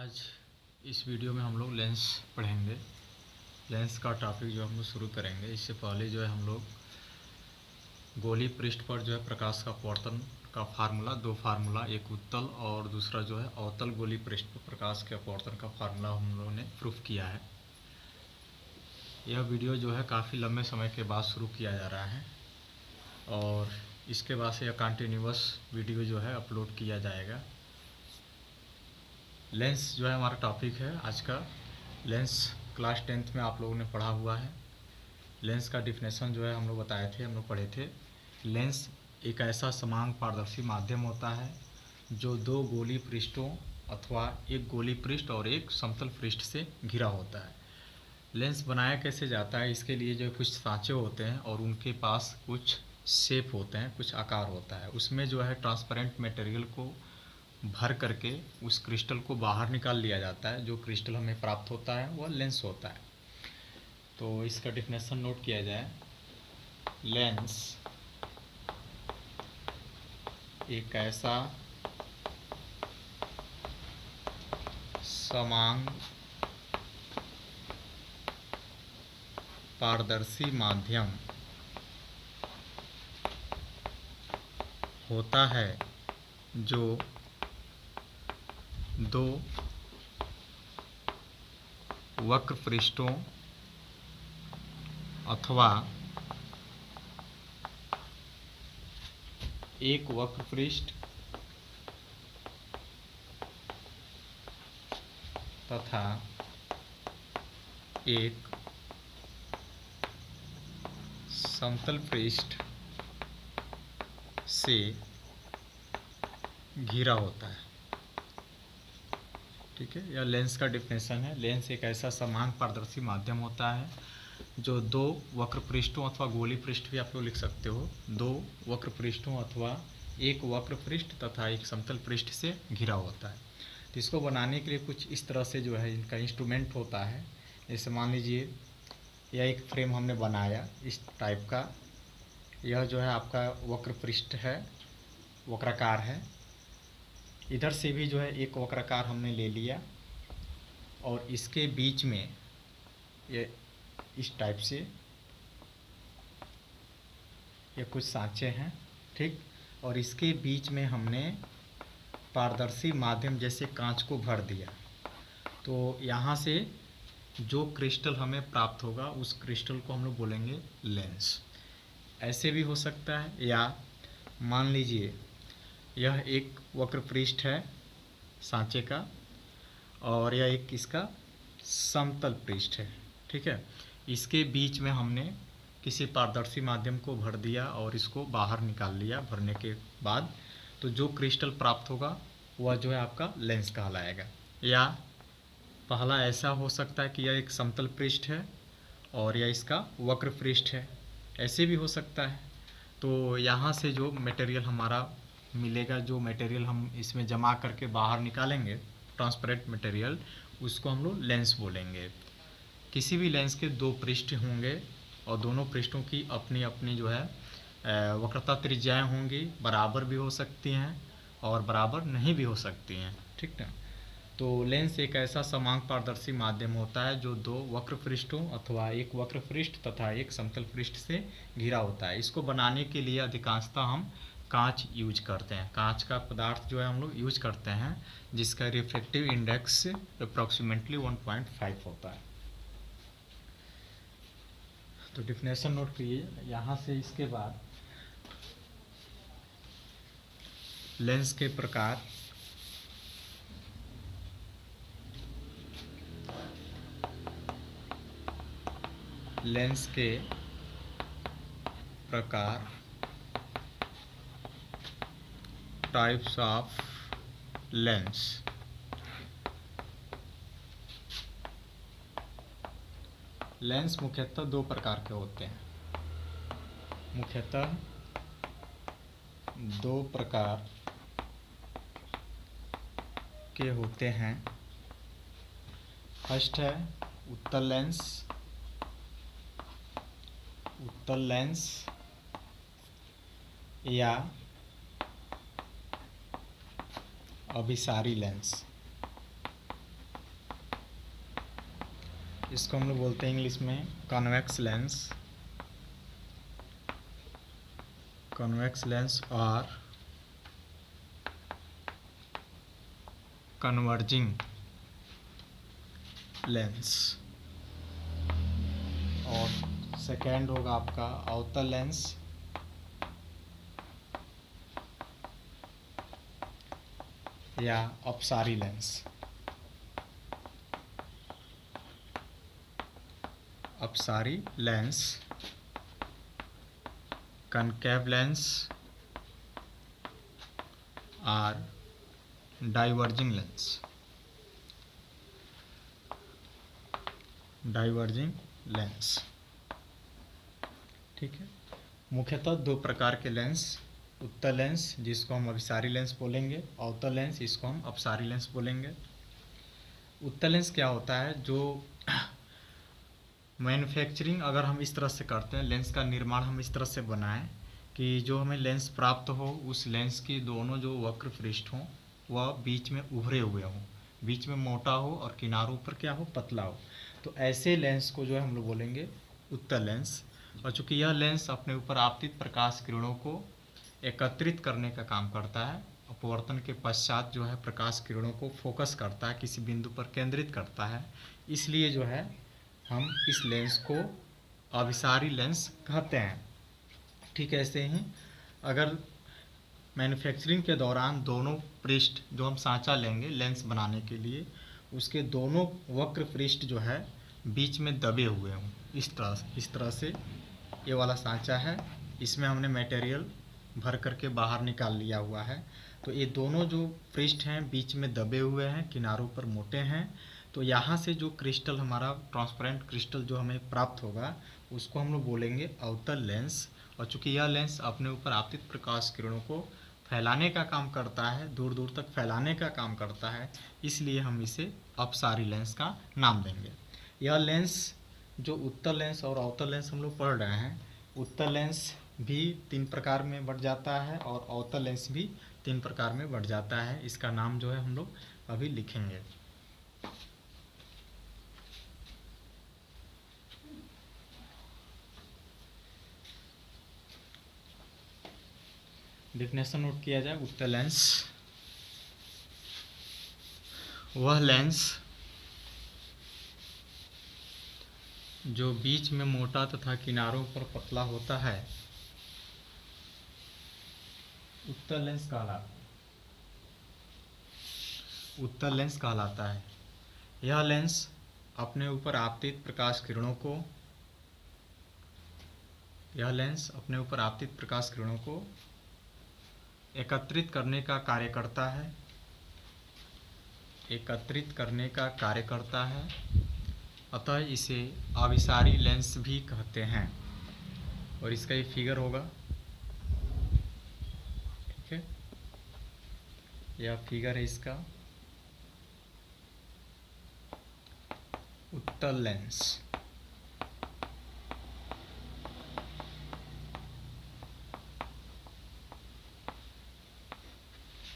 आज इस वीडियो में हम लोग लेंस पढ़ेंगे। लेंस का टॉपिक जो हम लोग शुरू करेंगे, इससे पहले जो है हम लोग गोली पृष्ठ पर जो है प्रकाश का अपवर्तन का फार्मूला, दो फार्मूला, एक उत्तल और दूसरा जो है अवतल गोली पृष्ठ पर प्रकाश के अपवर्तन का फार्मूला हम लोगों ने प्रूफ किया है। यह वीडियो जो है काफ़ी लंबे समय के बाद शुरू किया जा रहा है और इसके बाद से यह कंटिन्यूअस वीडियो जो है अपलोड किया जाएगा। लेंस जो है हमारा टॉपिक है आज का। लेंस क्लास 10th में आप लोगों ने पढ़ा हुआ है। लेंस का डिफिनेशन जो है हम लोग बताए थे, हम लोग पढ़े थे। लेंस एक ऐसा समान पारदर्शी माध्यम होता है जो दो गोली पृष्ठों अथवा एक गोली पृष्ठ और एक समतल पृष्ठ से घिरा होता है। लेंस बनाया कैसे जाता है, इसके लिए जो कुछ सांचे होते हैं और उनके पास कुछ शेप होते हैं, कुछ आकार होता है। उसमें जो है ट्रांसपेरेंट मटेरियल को भर करके उस क्रिस्टल को बाहर निकाल लिया जाता है। जो क्रिस्टल हमें प्राप्त होता है वह लेंस होता है। तो इसका डिफिनेशन नोट किया जाए। लेंस एक ऐसा समान पारदर्शी माध्यम होता है जो दो वक्र पृष्ठों अथवा एक वक्र पृष्ठ तथा एक समतल पृष्ठ से घिरा होता है। ठीक है, यह लेंस का डिफिनेशन है। लेंस एक ऐसा समान पारदर्शी माध्यम होता है जो दो वक्र पृष्ठों अथवा गोली पृष्ठ भी आप लोग लिख सकते हो, दो वक्र पृष्ठों अथवा एक वक्र पृष्ठ तथा एक समतल पृष्ठ से घिरा होता है। तो इसको बनाने के लिए कुछ इस तरह से जो है इनका इंस्ट्रूमेंट होता है। जैसे मान लीजिए यह एक फ्रेम हमने बनाया इस टाइप का। यह जो है आपका वक्र पृष्ठ है, वक्राकार है। इधर से भी जो है एक वक्राकार हमने ले लिया और इसके बीच में ये इस टाइप से ये कुछ सांचे हैं, ठीक। और इसके बीच में हमने पारदर्शी माध्यम जैसे कांच को भर दिया। तो यहाँ से जो क्रिस्टल हमें प्राप्त होगा उस क्रिस्टल को हम लोग बोलेंगे लेंस। ऐसे भी हो सकता है, या मान लीजिए यह एक वक्र पृष्ठ है सांचे का और यह एक इसका समतल पृष्ठ है, ठीक है। इसके बीच में हमने किसी पारदर्शी माध्यम को भर दिया और इसको बाहर निकाल लिया। भरने के बाद तो जो क्रिस्टल प्राप्त होगा वह जो है आपका लेंस कहलाएगा। या पहला ऐसा हो सकता है कि यह एक समतल पृष्ठ है और यह इसका वक्र पृष्ठ है, ऐसे भी हो सकता है। तो यहाँ से जो मटेरियल हमारा मिलेगा, जो मटेरियल हम इसमें जमा करके बाहर निकालेंगे, ट्रांसपेरेंट मटेरियल, उसको हम लोग लेंस बोलेंगे। किसी भी लेंस के दो पृष्ठ होंगे और दोनों पृष्ठों की अपनी अपनी जो है वक्रता त्रिज्याएं होंगी, बराबर भी हो सकती हैं और बराबर नहीं भी हो सकती हैं, ठीक ना। तो लेंस एक ऐसा समान पारदर्शी माध्यम होता है जो दो वक्र पृष्ठों अथवा एक वक्र पृष्ठ तथा एक समतल पृष्ठ से घिरा होता है। इसको बनाने के लिए अधिकांशतः हम कांच यूज करते हैं। कांच का पदार्थ जो है हम लोग यूज करते हैं, जिसका रिफ्रैक्टिव इंडेक्स अप्रॉक्सीमेटली 1.5 होता है। तो डिफिनेशन नोट करिए यहाँ से। इसके बाद लेंस के प्रकार। लेंस के प्रकार, टाइप्स ऑफ लेंस। लेंस मुख्यतः दो प्रकार के होते हैं। मुख्यतः दो प्रकार के होते हैं। फर्स्ट है उत्तल लेंस। उत्तल लेंस या अभिसारी लेंस। इसको हम लोग बोलते हैं इंग्लिश में कॉन्वेक्स लेंस, कॉन्वेक्स लेंस और कन्वर्जिंग लेंस। और सेकेंड होगा आपका अवतल लेंस या अपसारी लेंस। अपसारी लेंस, कनकेव लेंस और डाइवर्जिंग लेंस। डाइवर्जिंग लेंस, ठीक है। मुख्यतः दो प्रकार के लेंस, उत्तल लेंस जिसको हम अभिसारी लेंस बोलेंगे, अवतल लेंस इसको हम अपसारी लेंस बोलेंगे। उत्तल लेंस क्या होता है, जो मैन्युफैक्चरिंग अगर हम इस तरह से करते हैं, लेंस का निर्माण हम इस तरह से बनाएं कि जो हमें लेंस प्राप्त हो उस लेंस की दोनों जो वक्र पृष्ठ हों वह बीच में उभरे हुए हों, बीच में मोटा हो और किनारों पर क्या हो, पतला हो। तो ऐसे लेंस को जो है हम लोग बोलेंगे उत्तल लेंस। और चूँकि यह लेंस अपने ऊपर आपतित प्रकाश किरणों को एकत्रित करने का काम करता है, अपवर्तन के पश्चात जो है प्रकाश किरणों को फोकस करता है, किसी बिंदु पर केंद्रित करता है, इसलिए जो है हम इस लेंस को अभिसारी लेंस कहते हैं। ठीक ऐसे ही अगर मैन्युफैक्चरिंग के दौरान दोनों पृष्ठ जो हम सांचा लेंगे लेंस बनाने के लिए, उसके दोनों वक्र पृष्ठ जो है बीच में दबे हुए हों, इस तरह से ये वाला सांचा है, इसमें हमने मटेरियल भर करके बाहर निकाल लिया हुआ है। तो ये दोनों जो पृष्ठ हैं बीच में दबे हुए हैं, किनारों पर मोटे हैं। तो यहाँ से जो क्रिस्टल हमारा ट्रांसपेरेंट क्रिस्टल जो हमें प्राप्त होगा उसको हम लोग बोलेंगे अवतल लेंस। और चूँकि यह लेंस अपने ऊपर आपतित प्रकाश किरणों को फैलाने का काम करता है, दूर दूर तक फैलाने का काम करता है, इसलिए हम इसे अपसारी लेंस का नाम देंगे। यह लेंस जो उत्तल लेंस और अवतल लेंस हम लोग पढ़ रहे हैं, उत्तल लेंस भी 3 प्रकार में बढ़ जाता है और अवतल लेंस भी 3 प्रकार में बढ़ जाता है। इसका नाम जो है हम लोग अभी लिखेंगे। डेफिनेशन नोट किया जाए। उत्तल लेंस वह लेंस जो बीच में मोटा तथा किनारों पर पतला होता है, उत्तल लेंस कहलाता है। उत्तल लेंस कहलाता है। यह लेंस अपने ऊपर आपतित प्रकाश किरणों को एकत्रित करने का कार्य करता है, अतः इसे अभिसारी लेंस भी कहते हैं। और इसका ये फिगर होगा, ठीक है, यह फिगर है इसका उत्तल लेंस।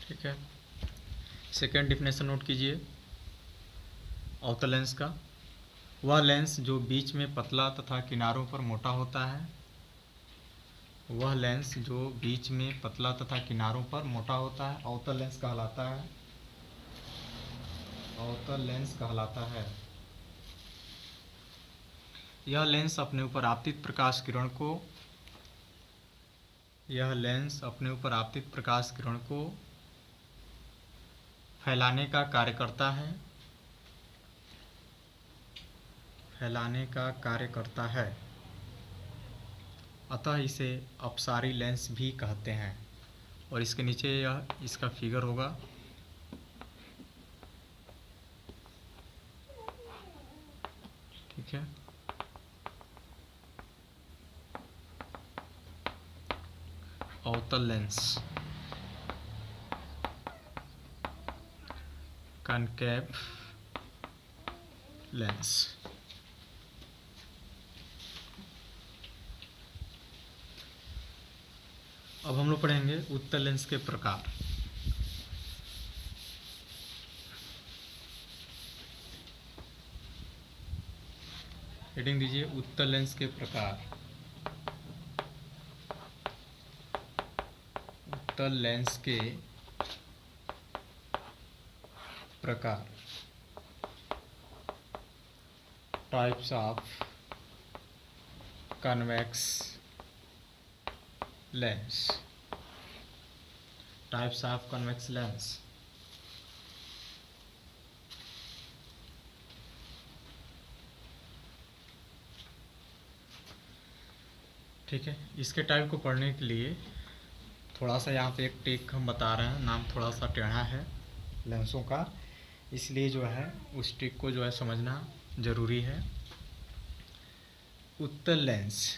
ठीक है। सेकेंड डिफिनेशन नोट कीजिए अवतल लेंस का। वह लेंस जो बीच में पतला तथा किनारों पर मोटा होता है, वह लेंस जो बीच में पतला तथा किनारों पर मोटा होता है अवतल लेंस कहलाता है। अवतल लेंस कहलाता है। यह लेंस अपने ऊपर आपतित प्रकाश किरण को फैलाने का कार्य करता है, अतः इसे अपसारी लेंस भी कहते हैं। और इसके नीचे यह इसका फिगर होगा, ठीक है। अवतल लेंस, कनकेव लेंस। अब हम लोग पढ़ेंगे उत्तल लेंस के प्रकार। हेडिंग दीजिए उत्तल लेंस के प्रकार। उत्तल लेंस के प्रकार, types of convex lens. Types of convex lens. ठीक है, इसके टाइप को पढ़ने के लिए थोड़ा सा यहाँ पे एक टेक हम बता रहे हैं, नाम थोड़ा सा टेढ़ा है लेंसों का, इसलिए जो है उस टेक को जो है समझना ज़रूरी है। उत्तल लेंस,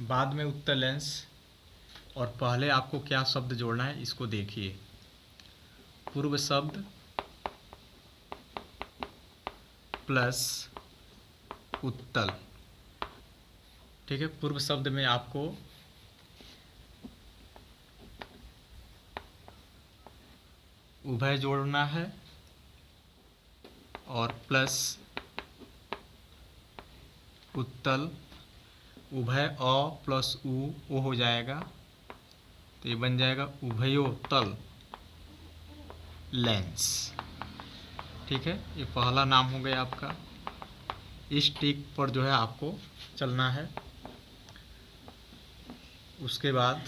बाद में उत्तल लेंस, और पहले आपको क्या शब्द जोड़ना है इसको देखिए। पूर्व शब्द प्लस उत्तल। ठीक है, पूर्व शब्द में आपको उभय जोड़ना है और प्लस उत्तल। उभय अ प्लस उ हो जाएगा, तो ये बन जाएगा उभयोत्तल लेंस। ठीक है, ये पहला नाम हो गया आपका। इस टिक पर जो है आपको चलना है। उसके बाद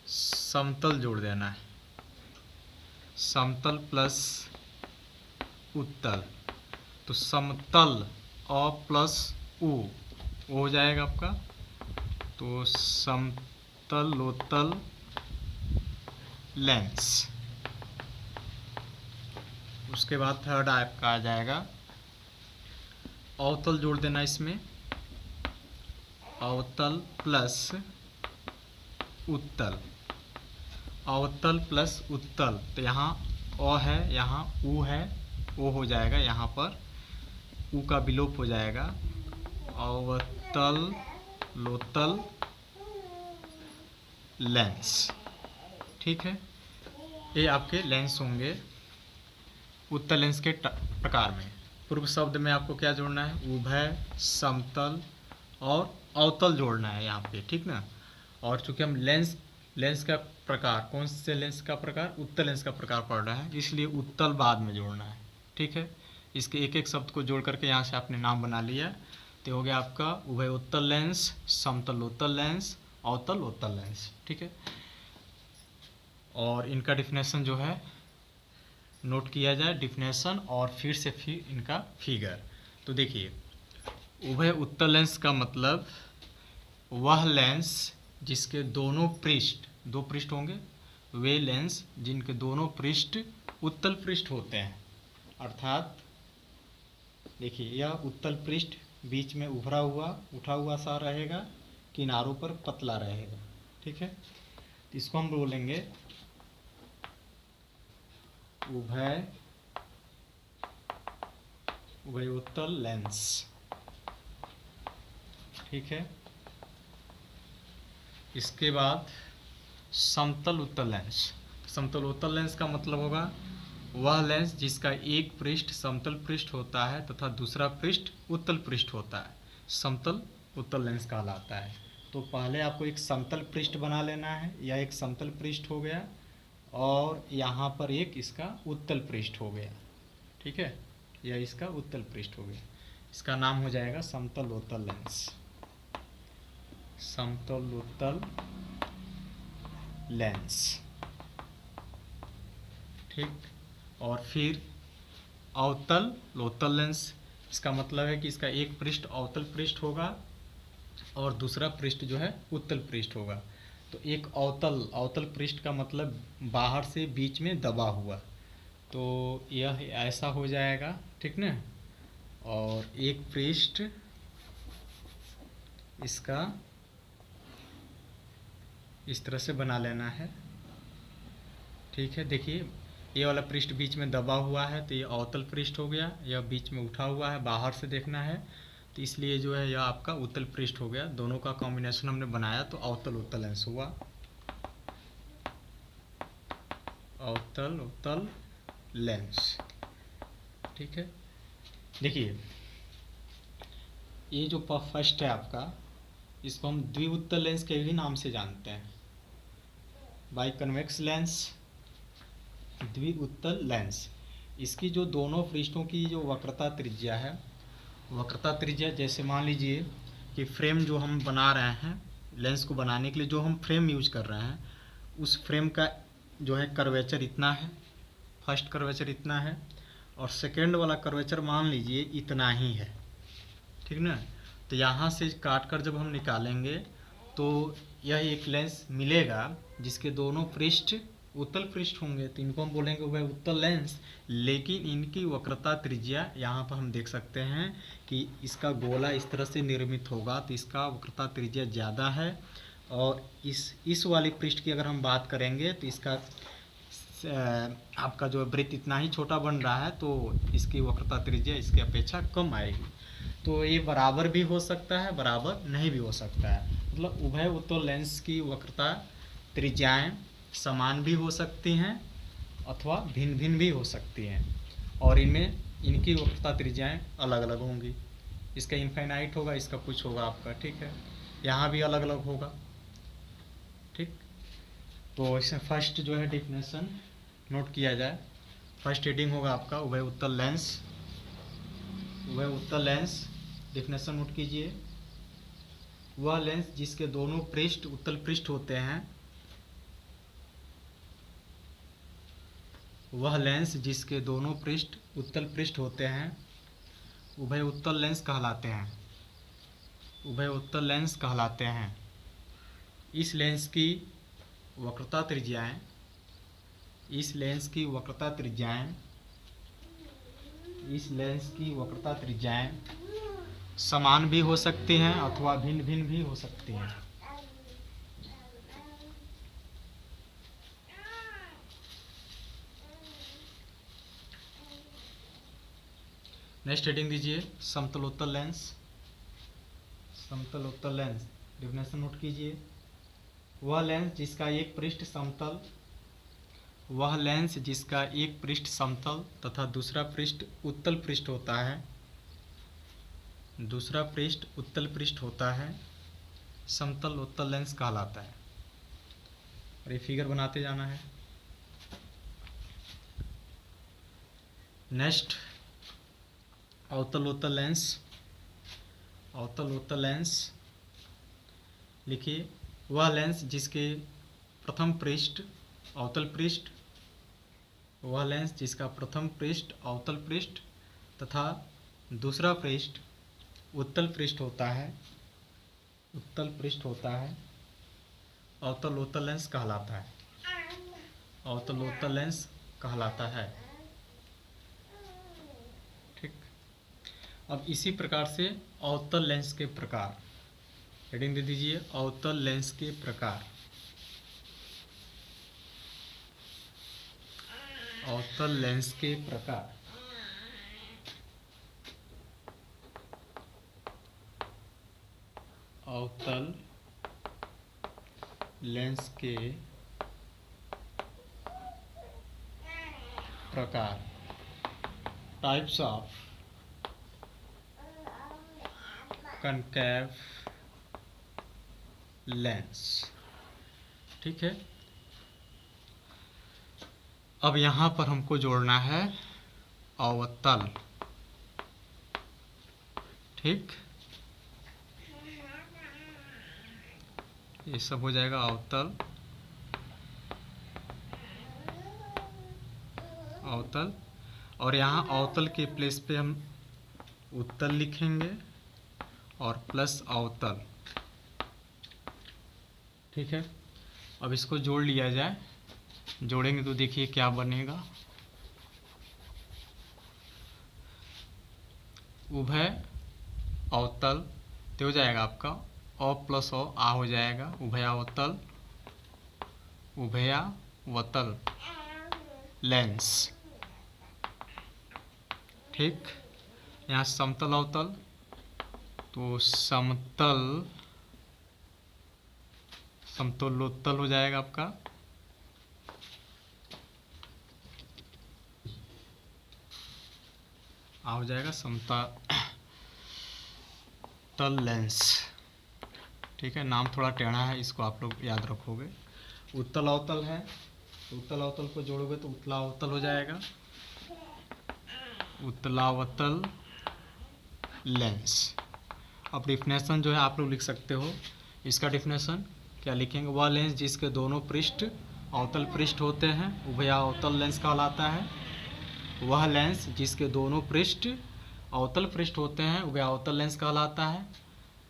समतल जोड़ देना है, समतल प्लस उत्तल, तो समतल अ प्लस उ हो जाएगा आपका, तो समतलोत्तल लेंस। उसके बाद थर्ड आपका आ जाएगा अवतल जोड़ देना इसमें, अवतल प्लस उत्तल। अवतल प्लस उत्तल, तो यहाँ अ है, यहाँ उ है, ओ हो जाएगा, यहाँ पर उ का विलोप हो जाएगा। अवतल लोतल लेंस। ठीक है, ये आपके लेंस होंगे उत्तल लेंस के प्रकार में। पूर्व शब्द में आपको क्या जोड़ना है, उभय, समतल और अवतल जोड़ना है यहाँ पे। ठीक ना, और चूंकि हम लेंस का प्रकार, कौन से लेंस का प्रकार, उत्तल लेंस का प्रकार पढ़ रहे हैं, इसलिए उत्तल बाद में जोड़ना है। ठीक है, इसके एक एक शब्द को जोड़ करके यहाँ से आपने नाम बना लिया, तो हो गया आपका उभयोत्तल लेंस, समतलोत्तल लेंस, अवतलोत्तल लेंस। ठीक है, और इनका डिफिनेशन जो है नोट किया जाए, डिफिनेशन और फिर से इनका फिगर। तो देखिए, उभय उत्तल लेंस का मतलब वह लेंस जिसके दोनों पृष्ठ, दो पृष्ठ होंगे, वे लेंस जिनके दोनों पृष्ठ उत्तल पृष्ठ होते हैं। अर्थात देखिए, यह उत्तल पृष्ठ बीच में उभरा हुआ, उठा हुआ सा रहेगा, किनारों पर पतला रहेगा। ठीक है, तो इसको हम बोलेंगे उभयोत्तल लेंस। ठीक है, इसके बाद समतल उत्तल लेंस। समतल उत्तल लेंस का मतलब होगा वह लेंस जिसका एक पृष्ठ समतल पृष्ठ होता है तथा दूसरा पृष्ठ उत्तल पृष्ठ होता है, समतल उत्तल लेंस कहलाता है। तो पहले आपको एक समतल पृष्ठ बना लेना है, यह एक समतल पृष्ठ हो गया और यहाँ पर एक इसका उत्तल पृष्ठ हो गया। ठीक है, यह इसका उत्तल पृष्ठ हो गया, इसका नाम हो जाएगा समतलोत्तल लेंस। समतलोत्तल लेंस। ठीक, और फिर अवतल लोतल लेंस, इसका मतलब है कि इसका एक पृष्ठ अवतल पृष्ठ होगा और दूसरा पृष्ठ जो है उत्तल पृष्ठ होगा। तो एक अवतल पृष्ठ का मतलब बाहर से बीच में दबा हुआ, तो यह ऐसा हो जाएगा। ठीक ना, और एक पृष्ठ इसका इस तरह से बना लेना है। ठीक है, देखिए ये वाला पृष्ठ बीच में दबा हुआ है, तो ये अवतल पृष्ठ हो गया, यह बीच में उठा हुआ है, बाहर से देखना है, तो इसलिए जो है यह आपका उत्तल पृष्ठ हो गया। दोनों का कॉम्बिनेशन हमने बनाया तो अवतल उत्तल लेंस हुआ। अवतल उत्तल लेंस। ठीक है, देखिए ये जो फर्स्ट है आपका, इसको हम द्विउत्तल लेंस के भी नाम से जानते हैं, बाई कन्वेक्स लेंस, द्विउत्तल लेंस। इसकी जो दोनों पृष्ठों की जो वक्रता त्रिज्या है, वक्रता त्रिज्या जैसे मान लीजिए कि फ्रेम जो हम बना रहे हैं, लेंस को बनाने के लिए जो हम फ्रेम यूज कर रहे हैं, उस फ्रेम का जो है कर्वेचर इतना है, फर्स्ट कर्वेचर इतना है, और सेकेंड वाला कर्वेचर मान लीजिए इतना ही है, ठीक ना। तो यहाँ से काट कर जब हम निकालेंगे तो यह एक लेंस मिलेगा जिसके दोनों पृष्ठ उत्तल पृष्ठ होंगे, तो इनको हम बोलेंगे वह उत्तल लेंस। लेकिन इनकी वक्रता त्रिज्या यहाँ पर हम देख सकते हैं कि इसका गोला इस तरह से निर्मित होगा, तो इसका वक्रता त्रिज्या ज़्यादा है। और इस वाली पृष्ठ की अगर हम बात करेंगे तो इसका आपका जो वृत्त इतना ही छोटा बन रहा है, तो इसकी वक्रता त्रिज्या इसकी अपेक्षा कम आएगी। तो ये बराबर भी हो सकता है, बराबर नहीं भी हो सकता है। मतलब उभय उत्तल लेंस की वक्रता त्रिज्याएं समान भी हो सकती हैं अथवा भिन्न भिन्न भी हो सकती हैं, और इनमें इनकी वक्रता त्रिज्याएं अलग अलग होंगी। इसका इनफाइनाइट होगा, इसका कुछ होगा आपका, ठीक है। यहाँ भी अलग अलग होगा, ठीक। तो इसमें फर्स्ट जो है डिफिनेशन नोट किया जाए। फर्स्ट हेडिंग होगा आपका उभय उत्तल लेंस। उभय उत्तल लेंस डिफिनेशन नोट कीजिए। वह लेंस जिसके दोनों पृष्ठ उत्तल पृष्ठ होते हैं, वह लेंस जिसके दोनों पृष्ठ उत्तल पृष्ठ होते हैं उभय उत्तल लेंस कहलाते हैं, उभय उत्तल लेंस कहलाते हैं। इस लेंस की वक्रता त्रिज्याएं, इस लेंस की वक्रता त्रिज्याएं, इस लेंस की वक्रता त्रिज्याएं समान भी हो सकती हैं अथवा भिन्न भिन्न भी हो सकती हैं। नेक्स्ट हेडिंग दीजिए समतलोत्तल लेंस। समतलोत्तल लेंस डिफिनेशन नोट कीजिए। वह लेंस जिसका एक पृष्ठ समतल, वह लेंस जिसका एक पृष्ठ समतल तथा दूसरा पृष्ठ उत्तल पृष्ठ होता है, दूसरा पृष्ठ उत्तल पृष्ठ होता है, समतल उत्तल लेंस कहलाता है। और ये फिगर बनाते जाना है। नेक्स्ट अवतल उत्तल लेंस। अवतल उत्तल लेंस लिखिए। वह लेंस जिसके प्रथम पृष्ठ अवतल पृष्ठ, वह लेंस जिसका प्रथम पृष्ठ अवतल पृष्ठ तथा दूसरा पृष्ठ उत्तल पृष्ठ होता है, उत्तल पृष्ठ होता है, अवतल उत्तल लेंस कहलाता है, अवतल उत्तल लेंस कहलाता है, ठीक। अब इसी प्रकार से अवतल लेंस के प्रकार, हेडिंग दे दीजिए अवतल लेंस के प्रकार। अवतल लेंस के प्रकार। अवतल लेंस के प्रकार, टाइप्स ऑफ कनकेव लेंस, ठीक है। अब यहाँ पर हमको जोड़ना है अवतल, ठीक। ये सब हो जाएगा अवतल, अवतल। और यहाँ अवतल के प्लेस पे हम उत्तल लिखेंगे और प्लस अवतल, ठीक है। अब इसको जोड़ लिया जाए। जोड़ेंगे तो देखिए क्या बनेगा। उभय अवतल तो हो जाएगा आपका अ प्लस आ हो जाएगा, उभयावतल, उभयावतल लेंस, ठीक। यहाँ समतल अवतल तो समतल, समतलोत्तल हो जाएगा आपका, आ हो जाएगा उत्तल लेंस। ठीक है, नाम थोड़ा टेढ़ा है, इसको आप लोग याद रखोगे। उत्तल अवतल है, उत्तल अवतल को जोड़ोगे तो उत्तला अवतल हो जाएगा, उत्तलावतल लेंस। अब डिफिनेशन जो है आप लोग लिख सकते हो। इसका डिफिनेशन क्या लिखेंगे? वह लेंस जिसके दोनों पृष्ठ अवतल पृष्ठ होते हैं उभयावतल लेंस कहलाता है। वह लेंस जिसके दोनों पृष्ठ अवतल पृष्ठ होते हैं उभयावतल लेंस कहलाता है।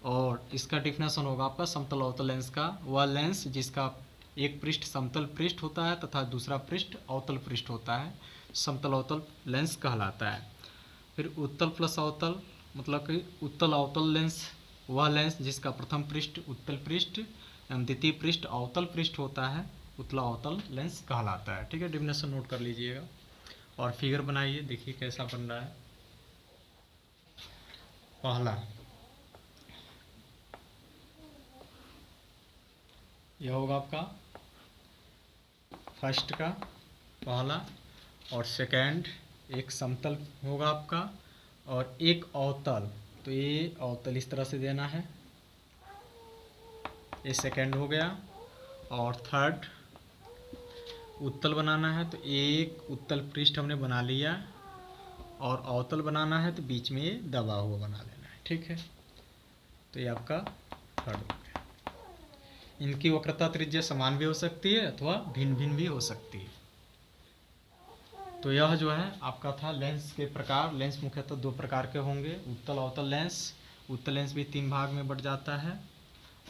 और इसका डिफिनेशन होगा आपका समतल अवतल लेंस का। वह लेंस जिसका एक पृष्ठ समतल पृष्ठ होता है तथा दूसरा पृष्ठ अवतल पृष्ठ होता है, समतल अवतल लेंस कहलाता है। फिर उत्तल प्लस अवतल मतलब कि उत्तल अवतल लेंस, वह लेंस जिसका प्रथम पृष्ठ उत्तल पृष्ठ एवं द्वितीय पृष्ठ अवतल पृष्ठ होता है, उत्तला अवतल लेंस कहलाता है। ठीक है, डिफिनेशन नोट कर लीजिएगा और फिगर बनाइए, देखिए कैसा बन रहा है। पहला यह होगा आपका फर्स्ट का पहला, और सेकंड एक समतल होगा आपका और एक अवतल। तो ये अवतल इस तरह से देना है, ये सेकंड हो गया। और थर्ड उत्तल बनाना है तो एक उत्तल पृष्ठ हमने बना लिया, और अवतल बनाना है तो बीच में ये दबा हुआ बना लेना है। ठीक है, तो ये आपका थर्ड हो गया। इनकी वक्रता त्रिज्या समान भी हो सकती है अथवा भिन्न भिन्न भी हो सकती है। तो यह जो है आपका था लेंस के प्रकार। लेंस मुख्यतः दो प्रकार के होंगे, उत्तल अवतल लेंस। उत्तल लेंस भी 3 भाग में बढ़ जाता है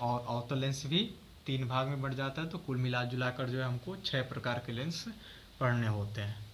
और अवतल लेंस भी 3 भाग में बढ़ जाता है। तो कुल मिला जुला कर जो है हमको 6 प्रकार के लेंस पढ़ने होते हैं।